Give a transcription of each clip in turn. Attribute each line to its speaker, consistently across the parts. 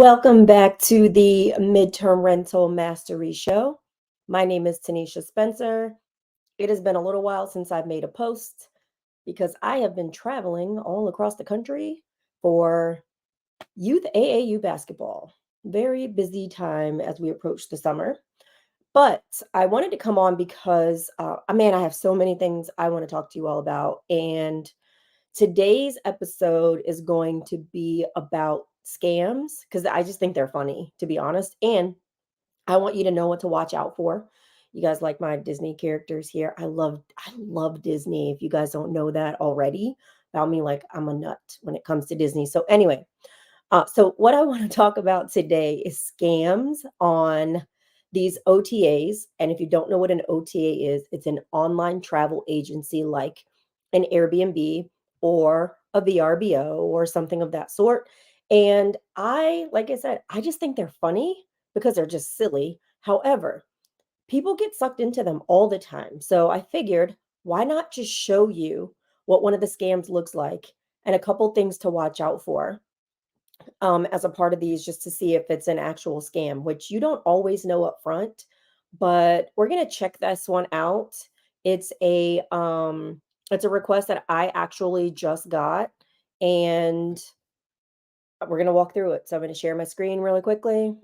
Speaker 1: Welcome back to the Midterm Rental Mastery Show. My name is Tanishia Spencer. It has been a little while since I've made a post because I have been traveling all across the country for youth AAU basketball. Very busy time as we approach the summer. But I wanted to come on because, I have so many things I want to talk to you all about. And today's episode is going to be about scams because I just think they're funny, to be honest. And I want you to know what to watch out for. You guys like my Disney characters here. I love Disney. If you guys don't know that already about me, like I'm a nut when it comes to Disney. So anyway, so what I want to talk about today is scams on these OTAs. And if you don't know what an OTA is, it's an online travel agency like an Airbnb or a VRBO or something of that sort. And like I said, I just think they're funny because they're just silly. However, people get sucked into them all the time. So I figured, why not just show you what one of the scams looks like and a couple things to watch out for as a part of these just to see if it's an actual scam, which you don't always know up front, but we're going to check this one out. It's a request that I actually just got, and we're going to walk through it. So I'm going to share my screen really quickly.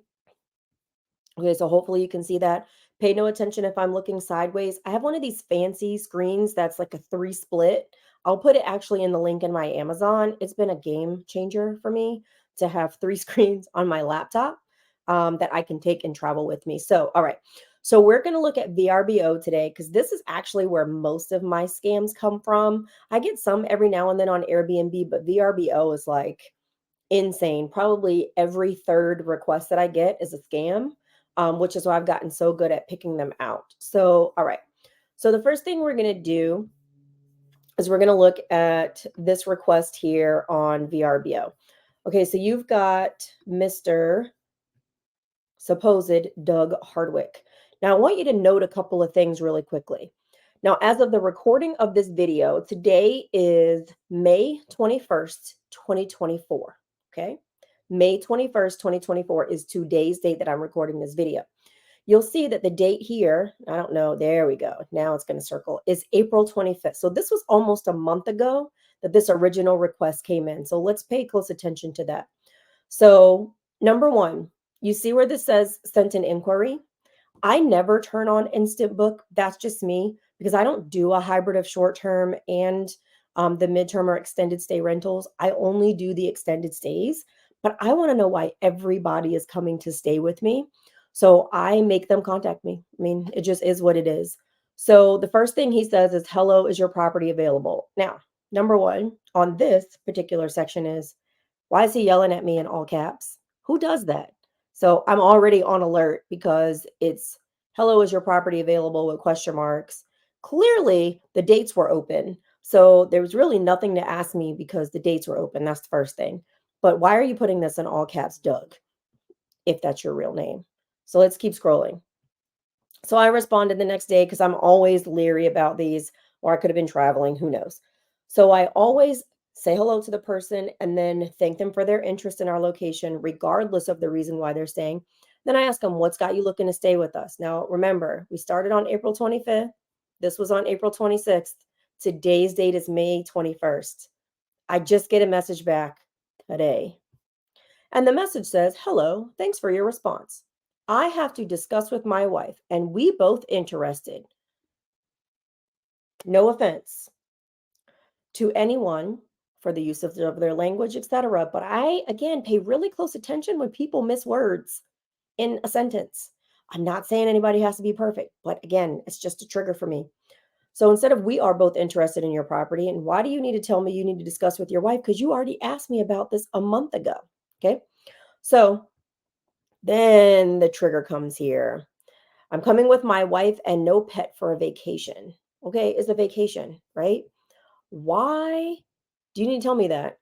Speaker 1: Okay, so hopefully you can see that. Pay no attention if I'm looking sideways. I have one of these fancy screens that's like a 3 split. I'll put it actually in the link in my Amazon. It's been a game changer for me to have 3 screens on my laptop that I can take and travel with me. So, all right. So we're going to look at VRBO today because this is actually where most of my scams come from. I get some every now and then on Airbnb, but VRBO is like insane. Probably every third request that I get is a scam, which is why I've gotten so good at picking them out. So, all right. So the first thing we're going to do is we're going to look at this request here on VRBO. Okay, so you've got Mr. supposed Doug Hardwick. Now, I want you to note a couple of things really quickly. Now, as of the recording of this video, today is May 21st, 2024. Okay, May 21st, 2024 is today's date that I'm recording this video. You'll see that the date here, I don't know, there we go. Now it's going to circle, is April 25th. So this was almost a month ago that this original request came in. So let's pay close attention to that. So number one, you see where this says sent an inquiry? I never turn on instant book. That's just me because I don't do a hybrid of short-term and the midterm or extended stay rentals. I only do the extended stays, but I want to know why everybody is coming to stay with me. So I make them contact me. I mean, it just is what it is. So the first thing he says is, hello, is your property available? Now, number one on this particular section is, why is he yelling at me in all caps? Who does that? So I'm already on alert because it's, hello, is your property available with question marks? Clearly, the dates were open. So there was really nothing to ask me because the dates were open. That's the first thing. But why are you putting this in all caps, Doug, if that's your real name? So let's keep scrolling. So I responded the next day because I'm always leery about these, or I could have been traveling, who knows. So I always say hello to the person and then thank them for their interest in our location, regardless of the reason why they're staying. Then I ask them, what's got you looking to stay with us? Now, remember, we started on April 25th. This was on April 26th. Today's date is May 21st. I just get a message back today. And the message says, hello, thanks for your response. I have to discuss with my wife, and we both interested. No offense to anyone for the use of their language, etc. But I, again, pay really close attention when people miss words in a sentence. I'm not saying anybody has to be perfect, but again, it's just a trigger for me. So instead of we are both interested in your property, and why do you need to tell me you need to discuss with your wife? Because you already asked me about this a month ago. Okay. So then the trigger comes here. I'm coming with my wife and no pet for a vacation. Okay, it's a vacation, right? Why do you need to tell me that?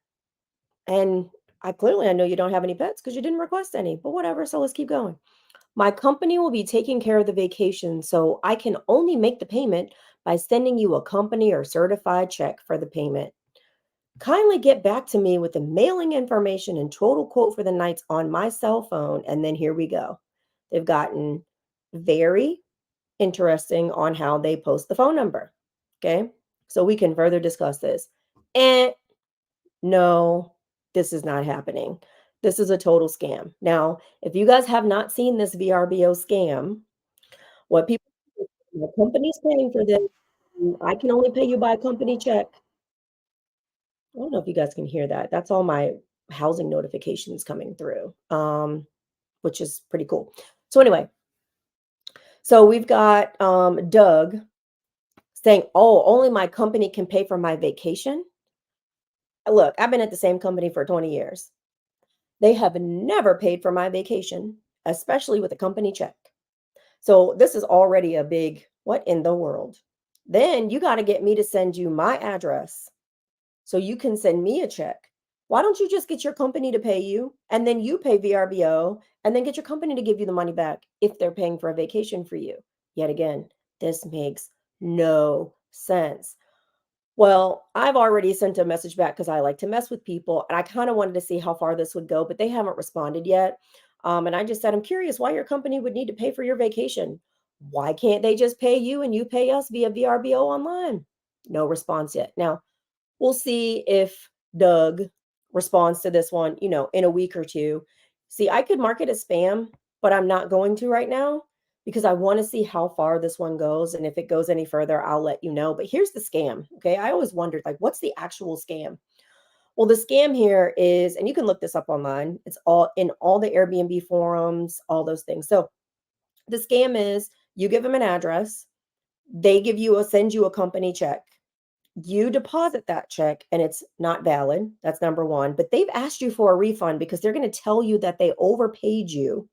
Speaker 1: And I know you don't have any pets because you didn't request any, but whatever. So let's keep going. My company will be taking care of the vacation, so I can only make the payment by sending you a company or certified check for the payment. Kindly get back to me with the mailing information and total quote for the nights on my cell phone. And then here we go. They've gotten very interesting on how they post the phone number. Okay. So we can further discuss this. And no, this is not happening. This is a total scam. Now, if you guys have not seen this VRBO scam, what people, the company's paying for this, I can only pay you by company check. I don't know if you guys can hear that. That's all my housing notifications coming through, which is pretty cool. So anyway, so we've got Doug saying, "Oh, only my company can pay for my vacation." Look, I've been at the same company for 20 years. They have never paid for my vacation, especially with a company check. So this is already a big what in the world? Then you got to get me to send you my address so you can send me a check. Why don't you just get your company to pay you and then you pay VRBO and then get your company to give you the money back if they're paying for a vacation for you? Yet again, this makes no sense. Well, I've already sent a message back because I like to mess with people and I kind of wanted to see how far this would go, but they haven't responded yet. And I just said, I'm curious why your company would need to pay for your vacation. Why can't they just pay you and you pay us via VRBO online? No response yet. Now, we'll see if Doug responds to this one, in a week or two. See, I could mark it as spam, but I'm not going to right now because I want to see how far this one goes. And if it goes any further, I'll let you know. But here's the scam. Okay. I always wondered, like, what's the actual scam? Well, the scam here is, and you can look this up online, it's all in all the Airbnb forums, all those things. So the scam is you give them an address, they send you a company check. You deposit that check and it's not valid. That's number one. But they've asked you for a refund because they're going to tell you that they overpaid you.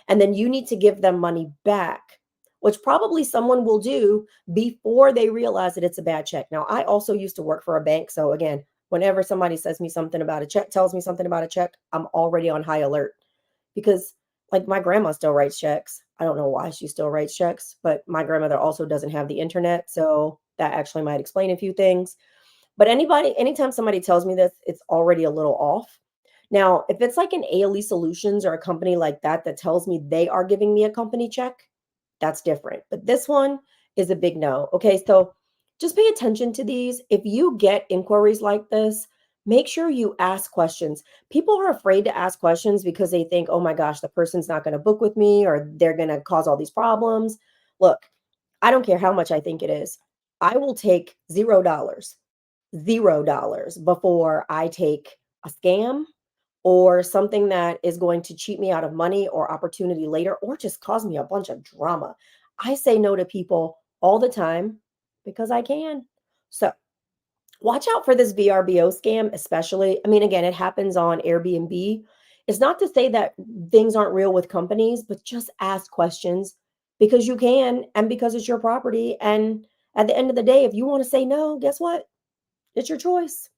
Speaker 1: And then you need to give them money back, which probably someone will do before they realize that it's a bad check. Now, I also used to work for a bank. So again, whenever somebody says me something about a check, tells me something about a check, I'm already on high alert because like my grandma still writes checks. I don't know why she still writes checks, but my grandmother also doesn't have the internet. So that actually might explain a few things. But anytime somebody tells me this, it's already a little off. Now, if it's like an ALE Solutions or a company like that tells me they are giving me a company check, that's different. But this one is a big no. Okay, so just pay attention to these. If you get inquiries like this, make sure you ask questions. People are afraid to ask questions because they think, oh my gosh, the person's not going to book with me or they're going to cause all these problems. Look, I don't care how much I think it is. I will take $0 before I take a scam or something that is going to cheat me out of money or opportunity later or just cause me a bunch of drama. I say no to people all the time because I can. So watch out for this VRBO scam, especially. I mean, again, it happens on Airbnb. It's not to say that things aren't real with companies, but just ask questions because you can and because it's your property. And at the end of the day, if you want to say no, guess what? It's your choice.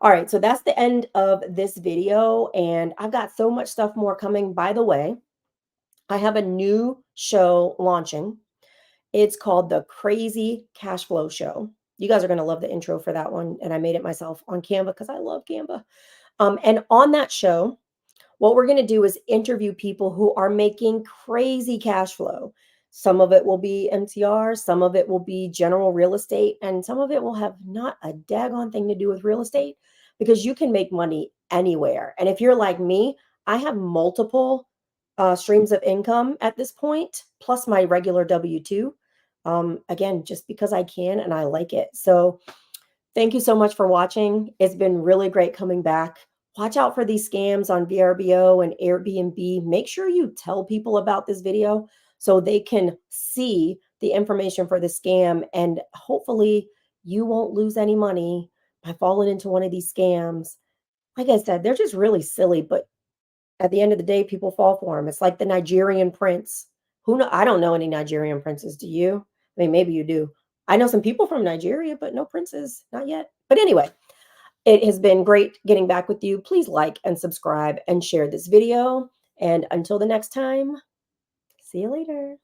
Speaker 1: All right, so that's the end of this video, and I've got so much stuff more coming. By the way, I have a new show launching. It's called the Crazy Cash Flow Show. You guys are going to love the intro for that one, and I made it myself on Canva because I love Canva. And on that show, what we're going to do is interview people who are making crazy cash flow. Some of it will be MTR, some of it will be general real estate, and some of it will have not a daggone thing to do with real estate because you can make money anywhere. And if you're like me, I have multiple streams of income at this point, plus my regular W 2. Again, just because I can and I like it. So, thank you so much for watching. It's been really great coming back. Watch out for these scams on VRBO and Airbnb. Make sure you tell people about this video so they can see the information for the scam and hopefully you won't lose any money by falling into one of these scams. Like I said, they're just really silly, but at the end of the day, people fall for them. It's like the Nigerian prince. Who know? I don't know any Nigerian princes. Do you? I mean, maybe you do. I know some people from Nigeria, but no princes, not yet. But anyway, it has been great getting back with you. Please like and subscribe and share this video. And until the next time, see you later.